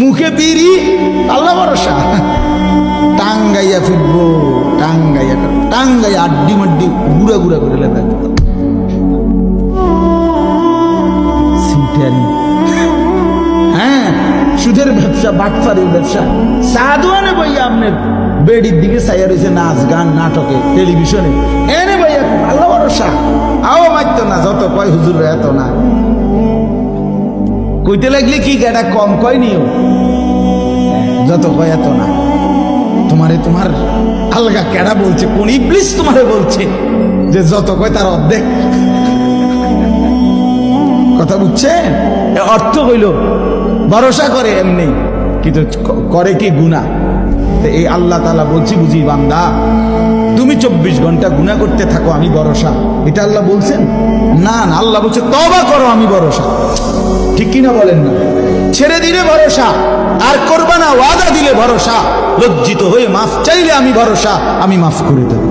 মুখে বিড়ি, আল্লাহ ভরসা। টাঙ্গাইয়া ফিরবো, টাঙ্গাইয়া আড্ডি মাড্ডি গুড়া গুড়া করে লেখা। হ্যাঁ, সুদের ব্যবসা, বাটফারির ব্যবসা। সাধুয়ানে বইয়া আপনার বেডির দিকে চাইয়া রয়েছে, নাচ গান নাটকে টেলিভিশনে। এনে বইয়া আল্লাহ ভরসা। আও মারত না, যত কয় হুজুর এত না। কইতে লাগলে কি এটা কম কয় নিও, যত কয় এত না। তোমার আলগা কেডা বলছে, কোন ইবলিস তোমারে বলছে যে যত কয় তার অর্ধেক? কথা বুঝছেন? অর্থ হইল ভরসা করে এমনি, কিন্তু করে কি গুনাহ। এই আল্লাহ তাআলা বলছি বুঝি, বান্দা তুমি 24 ঘন্টা গুনাহ করতে থাকো, আমি ভরসা। এটা আল্লাহ বলছেন? না, আল্লাহ বলছে তওবা করো, আমি ভরসা। ঠিক কিনা বলেন না? ছেড়ে দিলে ভরসা, আর করবা না। ওয়াদা দিলে ভরসা, লজ্জিত হয়ে মাফ চাইলে আমি ভরসা, আমি মাফ করে দেব।